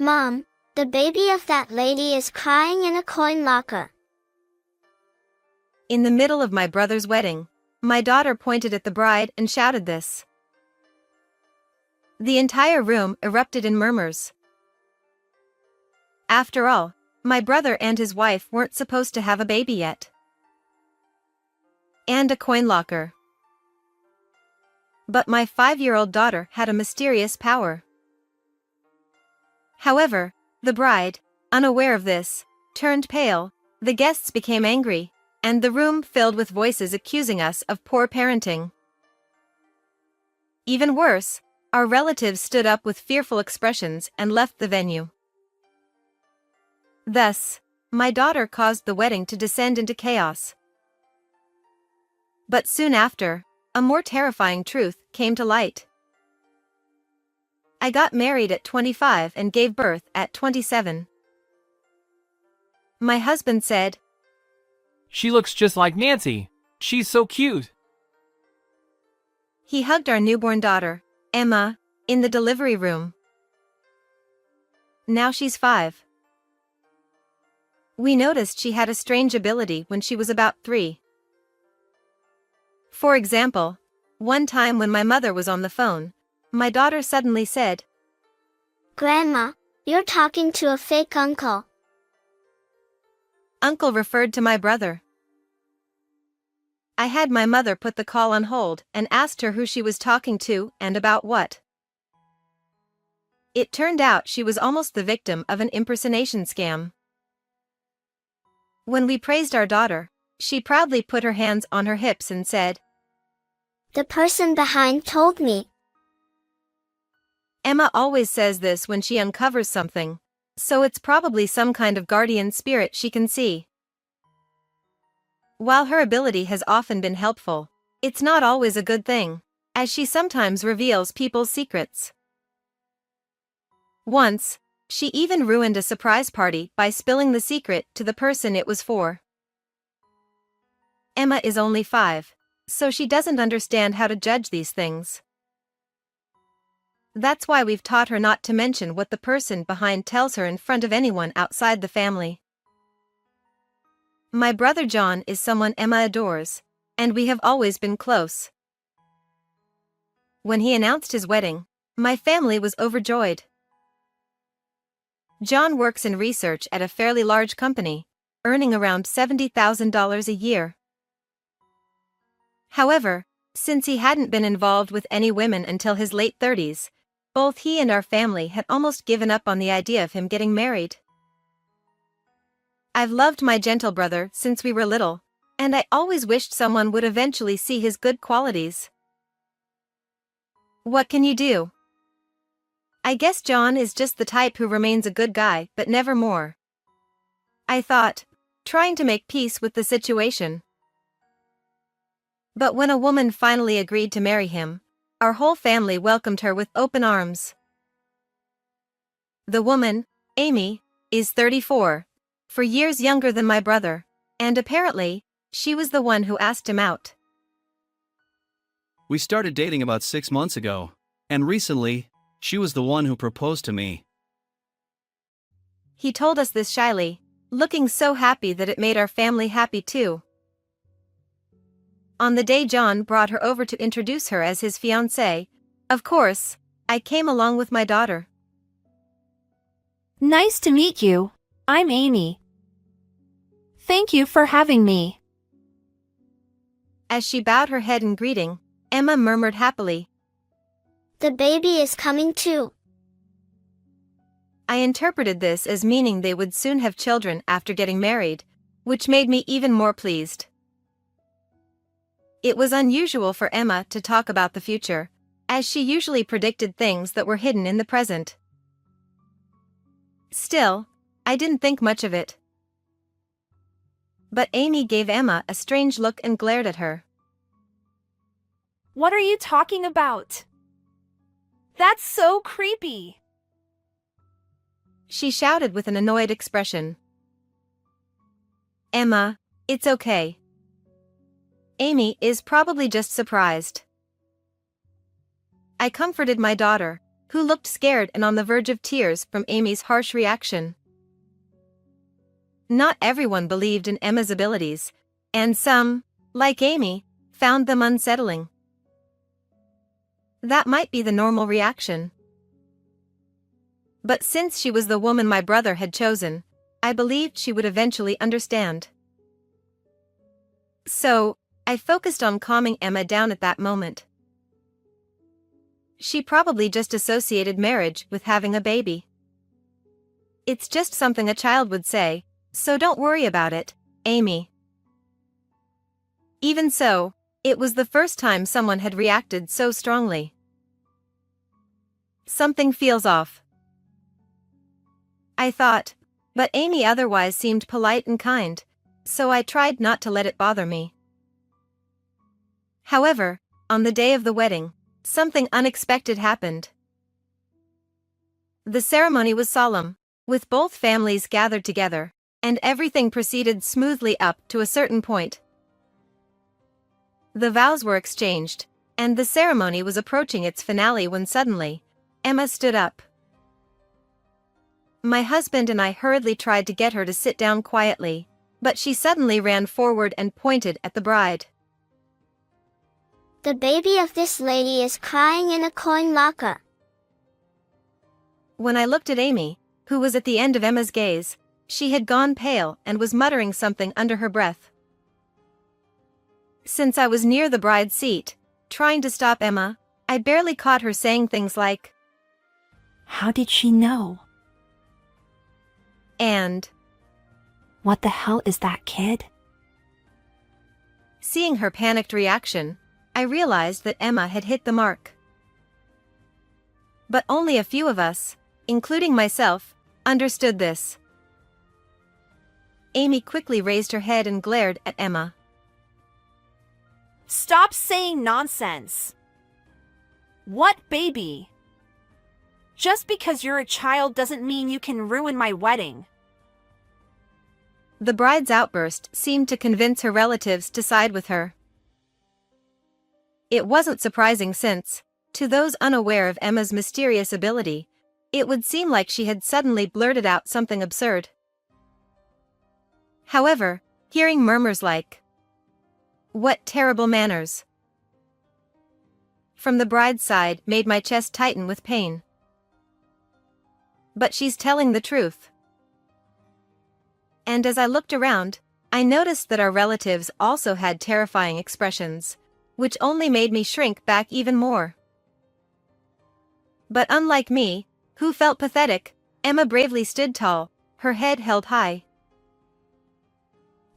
Mom, the baby of that lady is crying in a coin locker. In the middle of my brother's wedding, my daughter pointed at the bride and shouted this. The entire room erupted in murmurs. After all, my brother and his wife weren't supposed to have a baby yet. And a coin locker. But my 5-year-old daughter had a mysterious power. However, the bride, unaware of this, turned pale, the guests became angry, and the room filled with voices accusing us of poor parenting. Even worse, our relatives stood up with fearful expressions and left the venue. Thus, my daughter caused the wedding to descend into chaos. But soon after, a more terrifying truth came to light. I got married at 25 and gave birth at 27. My husband said, "She looks just like Nancy. She's so cute." He hugged our newborn daughter, Emma, in the delivery room. Now she's 5. We noticed she had a strange ability when she was about 3. For example, one time when my mother was on the phone, my daughter suddenly said, Grandma, you're talking to a fake uncle. Uncle referred to my brother. I had my mother put the call on hold and asked her who she was talking to and about what. It turned out she was almost the victim of an impersonation scam. When we praised our daughter, she proudly put her hands on her hips and said, The person behind told me. Emma always says this when she uncovers something, so it's probably some kind of guardian spirit she can see. While her ability has often been helpful, it's not always a good thing, as she sometimes reveals people's secrets. Once, she even ruined a surprise party by spilling the secret to the person it was for. Emma is only 5, so she doesn't understand how to judge these things. That's why we've taught her not to mention what the person behind tells her in front of anyone outside the family. My brother John is someone Emma adores, and we have always been close. When he announced his wedding, my family was overjoyed. John works in research at a fairly large company, earning around $70,000 a year. However, since he hadn't been involved with any women until his late 30s, both he and our family had almost given up on the idea of him getting married. I've loved my gentle brother since we were little, and I always wished someone would eventually see his good qualities. What can you do? I guess John is just the type who remains a good guy but never more. I thought, trying to make peace with the situation. But when a woman finally agreed to marry him, our whole family welcomed her with open arms. The woman, Amy, is 34, 4 years younger than my brother, and apparently, she was the one who asked him out. We started dating about 6 months ago, and recently, she was the one who proposed to me. He told us this shyly, looking so happy that it made our family happy too. On the day John brought her over to introduce her as his fiancée, of course, I came along with my daughter. Nice to meet you. I'm Amy. Thank you for having me. As she bowed her head in greeting, Emma murmured happily, The baby is coming too. I interpreted this as meaning they would soon have children after getting married, which made me even more pleased. It was unusual for Emma to talk about the future, as she usually predicted things that were hidden in the present. Still, I didn't think much of it. But Amy gave Emma a strange look and glared at her. What are you talking about? That's so creepy. She shouted with an annoyed expression. Emma, it's okay. Amy is probably just surprised. I comforted my daughter, who looked scared and on the verge of tears from Amy's harsh reaction. Not everyone believed in Emma's abilities, and some, like Amy, found them unsettling. That might be the normal reaction. But since she was the woman my brother had chosen, I believed she would eventually understand. So, I focused on calming Emma down at that moment. She probably just associated marriage with having a baby. It's just something a child would say, so don't worry about it, Amy. Even so, it was the first time someone had reacted so strongly. Something feels off, I thought, but Amy otherwise seemed polite and kind, so I tried not to let it bother me. However, on the day of the wedding, something unexpected happened. The ceremony was solemn, with both families gathered together, and everything proceeded smoothly up to a certain point. The vows were exchanged, and the ceremony was approaching its finale when suddenly, Emma stood up. My husband and I hurriedly tried to get her to sit down quietly, but she suddenly ran forward and pointed at the bride. The baby of this lady is crying in a coin locker. When I looked at Amy, who was at the end of Emma's gaze, she had gone pale and was muttering something under her breath. Since I was near the bride's seat, trying to stop Emma, I barely caught her saying things like, How did she know? and, What the hell is that kid? seeing her panicked reaction, I realized that Emma had hit the mark. But only a few of us, including myself, understood this. Amy quickly raised her head and glared at Emma. Stop saying nonsense. What baby? Just because you're a child doesn't mean you can ruin my wedding. The bride's outburst seemed to convince her relatives to side with her. It wasn't surprising since, to those unaware of Emma's mysterious ability, it would seem like she had suddenly blurted out something absurd. However, hearing murmurs like, "What terrible manners!" from the bride's side made my chest tighten with pain. But she's telling the truth. And as I looked around, I noticed that our relatives also had terrifying expressions, which only made me shrink back even more. But unlike me, who felt pathetic, Emma bravely stood tall, her head held high.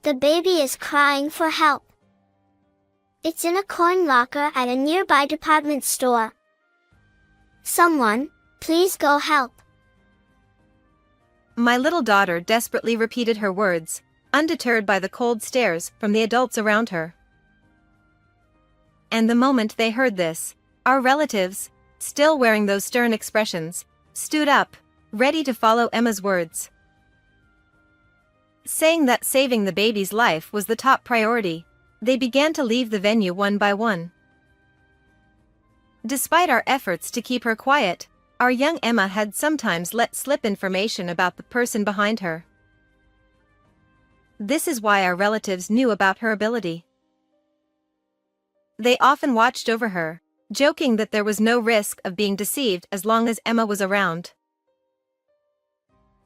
The baby is crying for help. It's in a coin locker at a nearby department store. Someone, please go help. My little daughter desperately repeated her words, undeterred by the cold stares from the adults around her. And the moment they heard this, our relatives, still wearing those stern expressions, stood up, ready to follow Emma's words, saying that saving the baby's life was the top priority. They began to leave the venue one by one. Despite our efforts to keep her quiet, our young Emma had sometimes let slip information about the person behind her. This is why our relatives knew about her ability. They often watched over her, joking that there was no risk of being deceived as long as Emma was around.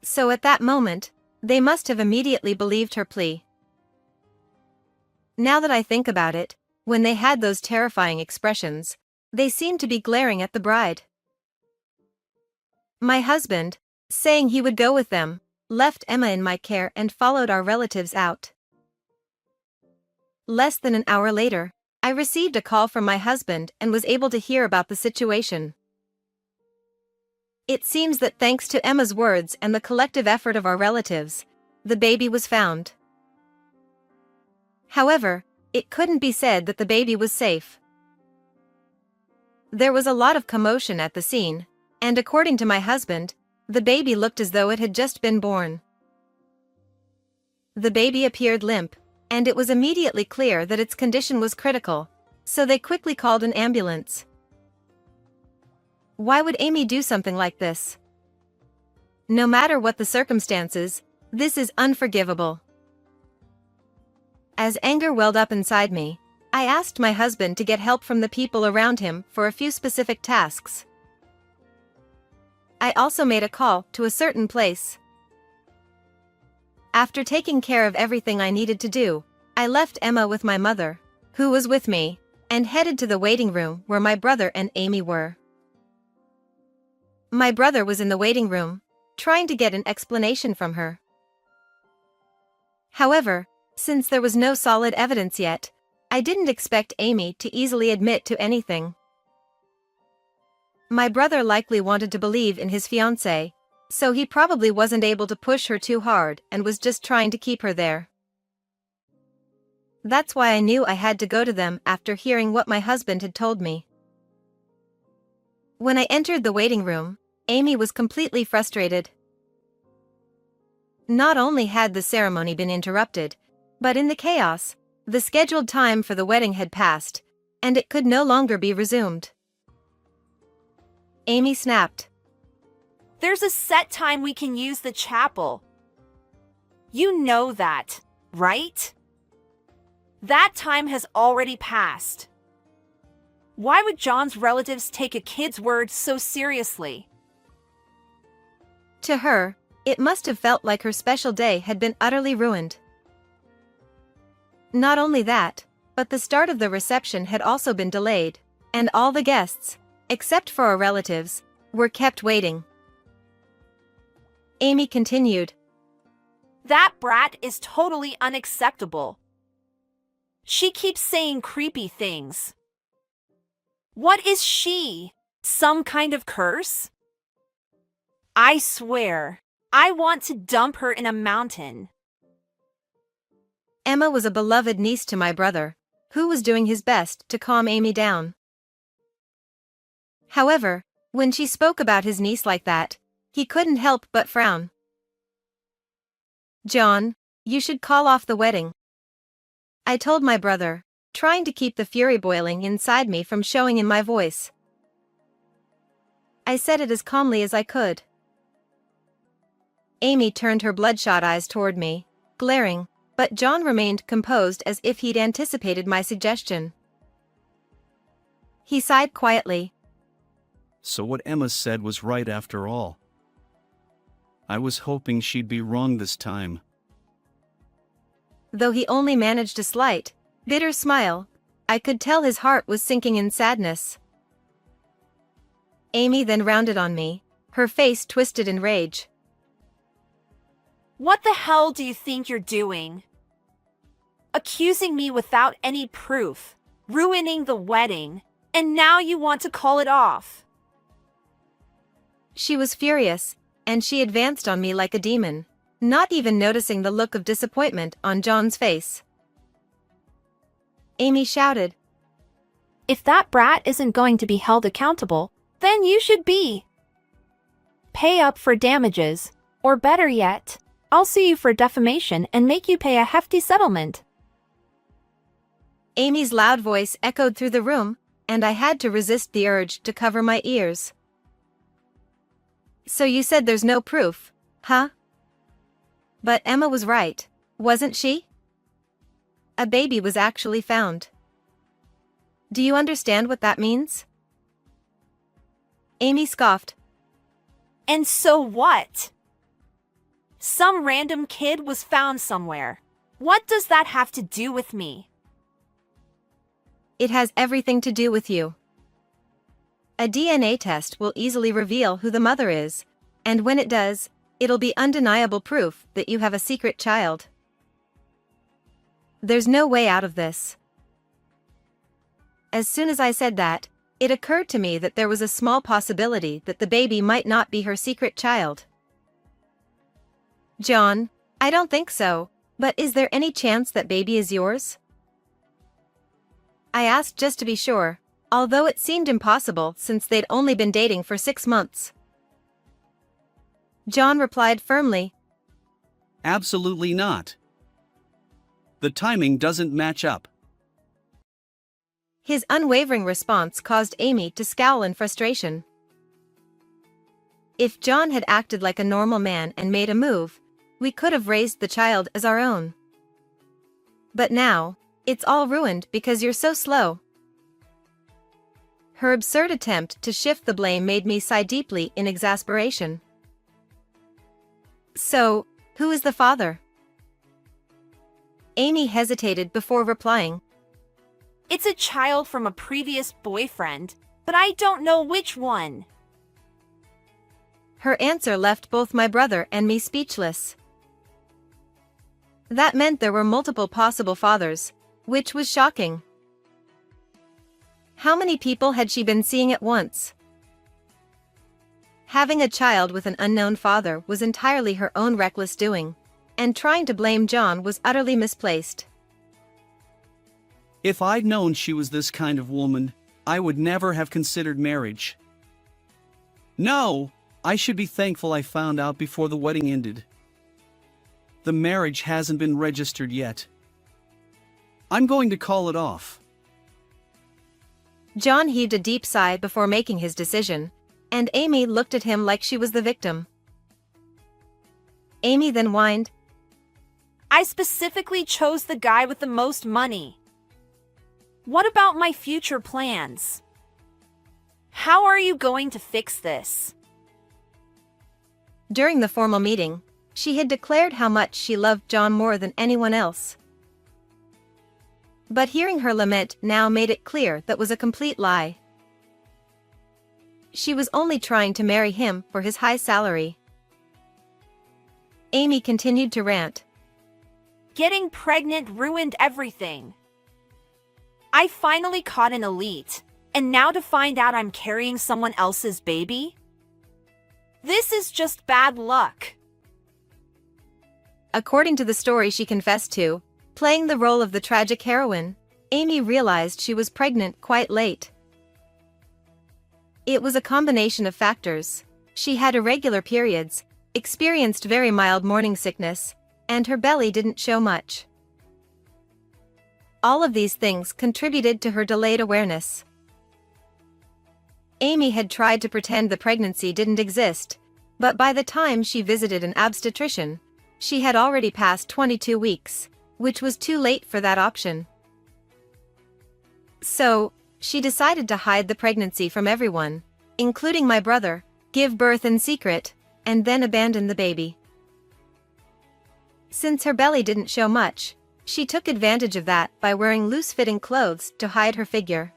So at that moment, they must have immediately believed her plea. Now that I think about it, when they had those terrifying expressions, they seemed to be glaring at the bride. My husband, saying he would go with them, left Emma in my care and followed our relatives out. Less than an hour later, I received a call from my husband and was able to hear about the situation. It seems that thanks to Emma's words and the collective effort of our relatives, the baby was found. However, it couldn't be said that the baby was safe. There was a lot of commotion at the scene, and according to my husband, the baby looked as though it had just been born. The baby appeared limp, and it was immediately clear that its condition was critical, so they quickly called an ambulance. Why would Amy do something like this? No matter what the circumstances, this is unforgivable. As anger welled up inside me, I asked my husband to get help from the people around him for a few specific tasks. I also made a call to a certain place. After taking care of everything I needed to do, I left Emma with my mother, who was with me, and headed to the waiting room where my brother and Amy were. My brother was in the waiting room, trying to get an explanation from her. However, since there was no solid evidence yet, I didn't expect Amy to easily admit to anything. My brother likely wanted to believe in his fiancée, so he probably wasn't able to push her too hard and was just trying to keep her there. That's why I knew I had to go to them after hearing what my husband had told me. When I entered the waiting room, Amy was completely frustrated. Not only had the ceremony been interrupted, but in the chaos, the scheduled time for the wedding had passed, and it could no longer be resumed. Amy snapped. There's a set time we can use the chapel. You know that, right? That time has already passed. Why would John's relatives take a kid's word so seriously? To her, it must have felt like her special day had been utterly ruined. Not only that, but the start of the reception had also been delayed, and all the guests, except for our relatives, were kept waiting. Amy continued. That brat is totally unacceptable. She keeps saying creepy things. What is she? Some kind of curse? I swear, I want to dump her in a mountain. Emma was a beloved niece to my brother, who was doing his best to calm Amy down. However, when she spoke about his niece like that, he couldn't help but frown. John, you should call off the wedding, I told my brother, trying to keep the fury boiling inside me from showing in my voice. I said it as calmly as I could. Amy turned her bloodshot eyes toward me, glaring, but John remained composed as if he'd anticipated my suggestion. He sighed quietly. So what Emma said was right after all. I was hoping she'd be wrong this time. Though he only managed a slight, bitter smile, I could tell his heart was sinking in sadness. Amy then rounded on me, her face twisted in rage. What the hell do you think you're doing? Accusing me without any proof, ruining the wedding, and now you want to call it off. She was furious, and she advanced on me like a demon, not even noticing the look of disappointment on John's face. Amy shouted, If that brat isn't going to be held accountable, then you should be. Pay up for damages, or better yet, I'll sue you for defamation and make you pay a hefty settlement. Amy's loud voice echoed through the room, and I had to resist the urge to cover my ears. So you said there's no proof, huh? But Emma was right, wasn't she? A baby was actually found. Do you understand what that means? Amy scoffed. And so what? Some random kid was found somewhere. What does that have to do with me? It has everything to do with you. A DNA test will easily reveal who the mother is, and when it does, it'll be undeniable proof that you have a secret child. There's no way out of this. As soon as I said that, it occurred to me that there was a small possibility that the baby might not be her secret child. John, I don't think so, but is there any chance that baby is yours? I asked just to be sure, although it seemed impossible since they'd only been dating for 6 months. John replied firmly, Absolutely not. The timing doesn't match up. His unwavering response caused Amy to scowl in frustration. If John had acted like a normal man and made a move, we could have raised the child as our own. But now, it's all ruined because you're so slow. Her absurd attempt to shift the blame made me sigh deeply in exasperation. So, who is the father? Amy hesitated before replying. It's a child from a previous boyfriend, but I don't know which one. Her answer left both my brother and me speechless. That meant there were multiple possible fathers, which was shocking. How many people had she been seeing at once? Having a child with an unknown father was entirely her own reckless doing, and trying to blame John was utterly misplaced. If I'd known she was this kind of woman, I would never have considered marriage. No, I should be thankful I found out before the wedding ended. The marriage hasn't been registered yet. I'm going to call it off. John heaved a deep sigh before making his decision, and Amy looked at him like she was the victim. Amy then whined, I specifically chose the guy with the most money. What about my future plans? How are you going to fix this? During the formal meeting, she had declared how much she loved John more than anyone else. But hearing her lament now made it clear that was a complete lie. She was only trying to marry him for his high salary. Amy continued to rant. Getting pregnant ruined everything. I finally caught an elite, and now to find out I'm carrying someone else's baby? This is just bad luck. According to the story she confessed to, playing the role of the tragic heroine, Amy realized she was pregnant quite late. It was a combination of factors. She had irregular periods, experienced very mild morning sickness, and her belly didn't show much. All of these things contributed to her delayed awareness. Amy had tried to pretend the pregnancy didn't exist, but by the time she visited an obstetrician, she had already passed 22 weeks, which was too late for that option. So, she decided to hide the pregnancy from everyone, including my brother, give birth in secret, and then abandon the baby. Since her belly didn't show much, she took advantage of that by wearing loose-fitting clothes to hide her figure.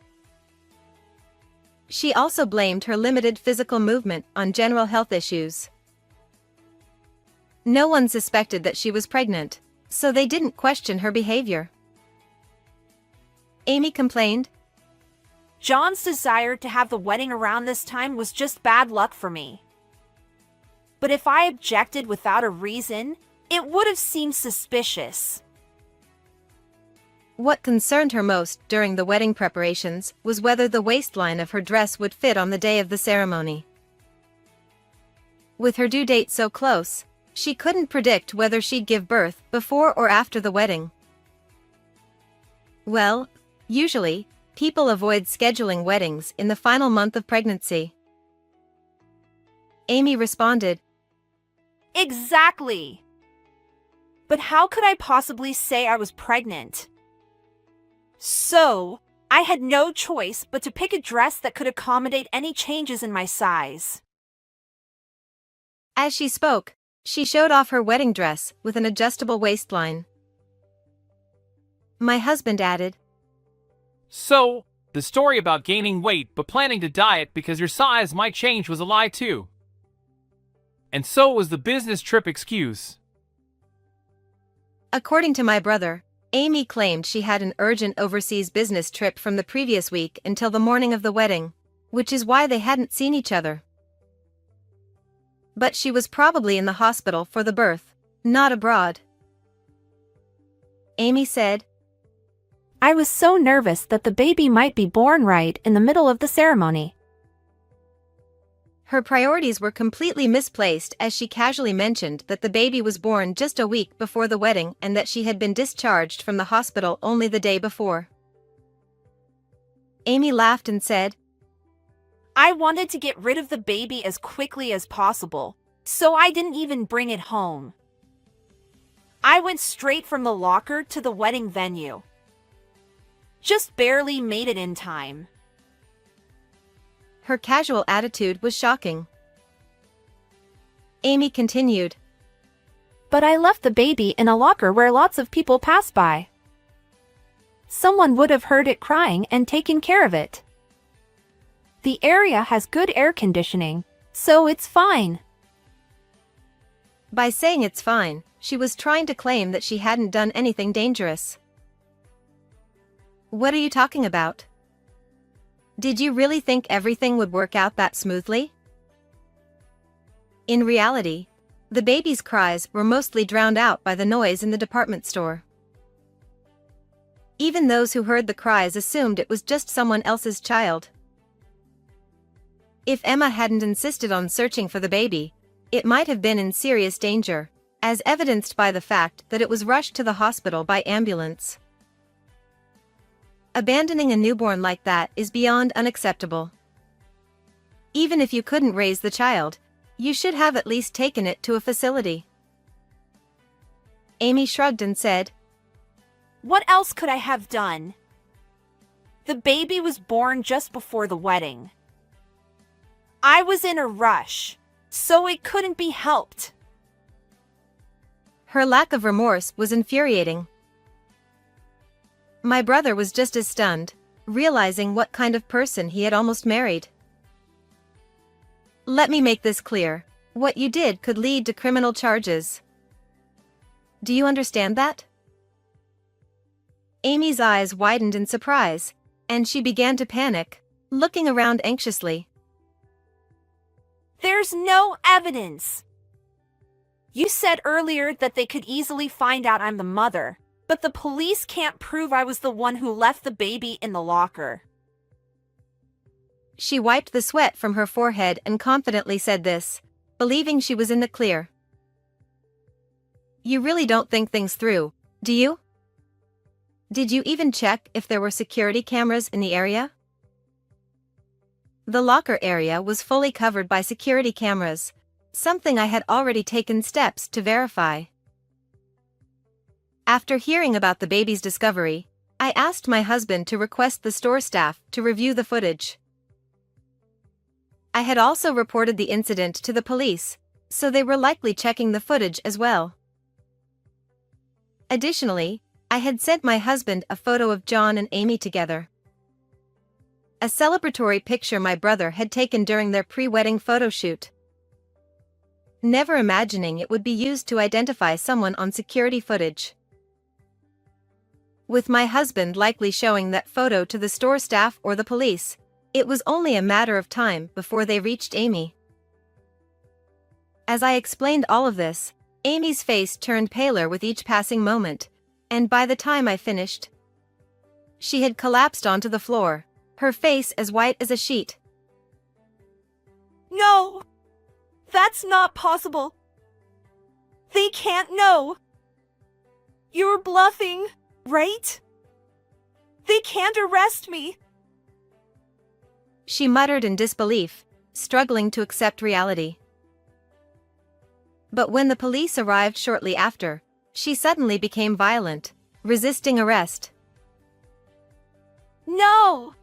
She also blamed her limited physical movement on general health issues. No one suspected that she was pregnant, so they didn't question her behavior. Amy complained, John's desire to have the wedding around this time was just bad luck for me. But if I objected without a reason, it would have seemed suspicious. What concerned her most during the wedding preparations was whether the waistline of her dress would fit on the day of the ceremony. With her due date so close, she couldn't predict whether she'd give birth before or after the wedding. Well, usually, people avoid scheduling weddings in the final month of pregnancy. Amy responded, Exactly. But how could I possibly say I was pregnant? So, I had no choice but to pick a dress that could accommodate any changes in my size. As she spoke, she showed off her wedding dress with an adjustable waistline. My husband added, So, the story about gaining weight but planning to diet because your size might change was a lie too. And so was the business trip excuse. According to my brother, Amy claimed she had an urgent overseas business trip from the previous week until the morning of the wedding, which is why they hadn't seen each other. But she was probably in the hospital for the birth, not abroad. Amy said, I was so nervous that the baby might be born right in the middle of the ceremony. Her priorities were completely misplaced as she casually mentioned that the baby was born just a week before the wedding and that she had been discharged from the hospital only the day before. Amy laughed and said, I wanted to get rid of the baby as quickly as possible, so I didn't even bring it home. I went straight from the locker to the wedding venue. Just barely made it in time. Her casual attitude was shocking. Amy continued. But I left the baby in a locker where lots of people pass by. Someone would have heard it crying and taken care of it. The area has good air conditioning, so it's fine. By saying it's fine, she was trying to claim that she hadn't done anything dangerous. What are you talking about? Did you really think everything would work out that smoothly? In reality, the baby's cries were mostly drowned out by the noise in the department store. Even those who heard the cries assumed it was just someone else's child. If Emma hadn't insisted on searching for the baby, it might have been in serious danger, as evidenced by the fact that it was rushed to the hospital by ambulance. Abandoning a newborn like that is beyond unacceptable. Even if you couldn't raise the child, you should have at least taken it to a facility. Amy shrugged and said, What else could I have done? The baby was born just before the wedding. I was in a rush, so it couldn't be helped. Her lack of remorse was infuriating. My brother was just as stunned, realizing what kind of person he had almost married. Let me make this clear. What you did could lead to criminal charges. Do you understand that? Amy's eyes widened in surprise, and she began to panic, looking around anxiously. There's no evidence. You said earlier that they could easily find out I'm the mother, but the police can't prove I was the one who left the baby in the locker. She wiped the sweat from her forehead and confidently said this, believing she was in the clear. You really don't think things through, do you? Did you even check if there were security cameras in the area? The locker area was fully covered by security cameras, something I had already taken steps to verify. After hearing about the baby's discovery, I asked my husband to request the store staff to review the footage. I had also reported the incident to the police, so they were likely checking the footage as well. Additionally, I had sent my husband a photo of John and Amy together. A celebratory picture my brother had taken during their pre-wedding photo shoot. Never imagining it would be used to identify someone on security footage. With my husband likely showing that photo to the store staff or the police, it was only a matter of time before they reached Amy. As I explained all of this, Amy's face turned paler with each passing moment, and by the time I finished, she had collapsed onto the floor, her face as white as a sheet. No! That's not possible. They can't know. You're bluffing, right? They can't arrest me. She muttered in disbelief, struggling to accept reality. But when the police arrived shortly after, she suddenly became violent, resisting arrest. No!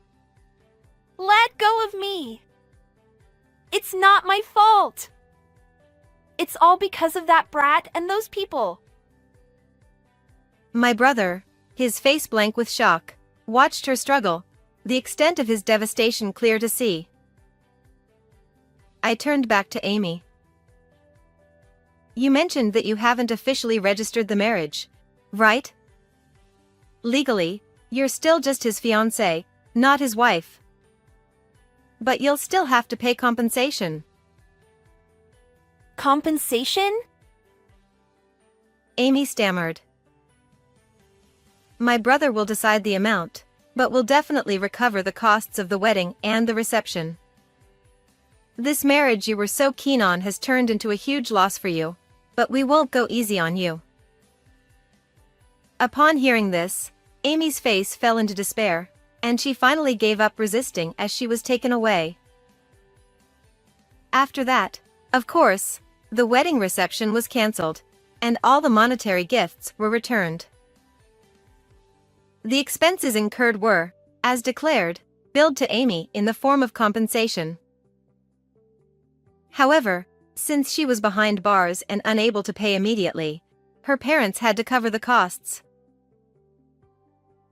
Let go of me. It's not my fault. It's all because of that brat and those people. My brother, his face blank with shock, watched her struggle, the extent of his devastation clear to see. I turned back to Amy. You mentioned that you haven't officially registered the marriage, right? Legally, you're still just his fiancée, not his wife. But you'll still have to pay compensation. Compensation? Amy stammered. My brother will decide the amount, but will definitely recover the costs of the wedding and the reception. This marriage you were so keen on has turned into a huge loss for you, but we won't go easy on you. Upon hearing this, Amy's face fell into despair, and she finally gave up resisting as she was taken away. After that, of course, the wedding reception was cancelled, and all the monetary gifts were returned. The expenses incurred were, as declared, billed to Amy in the form of compensation. However, since she was behind bars and unable to pay immediately, her parents had to cover the costs.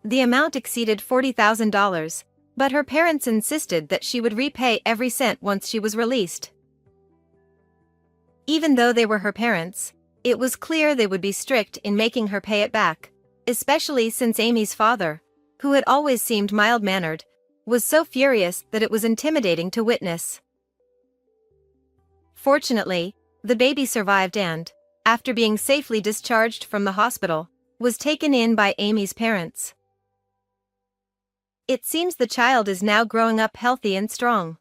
The amount exceeded $40,000, but her parents insisted that she would repay every cent once she was released. Even though they were her parents, it was clear they would be strict in making her pay it back, especially since Amy's father, who had always seemed mild-mannered, was so furious that it was intimidating to witness. Fortunately, the baby survived and, after being safely discharged from the hospital, was taken in by Amy's parents. It seems the child is now growing up healthy and strong.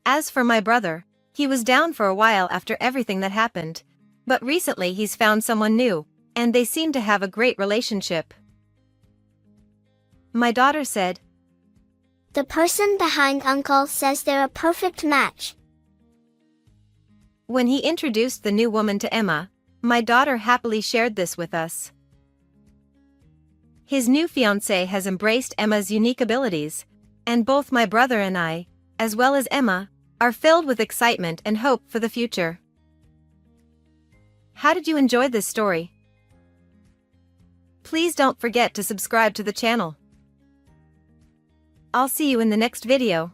As for my brother, he was down for a while after everything that happened, but recently he's found someone new, and they seem to have a great relationship. My daughter said, The person behind Uncle says they're a perfect match. When he introduced the new woman to Emma, my daughter happily shared this with us. His new fiancée has embraced Emma's unique abilities, and both my brother and I, as well as Emma, are filled with excitement and hope for the future. How did you enjoy this story? Please don't forget to subscribe to the channel. I'll see you in the next video.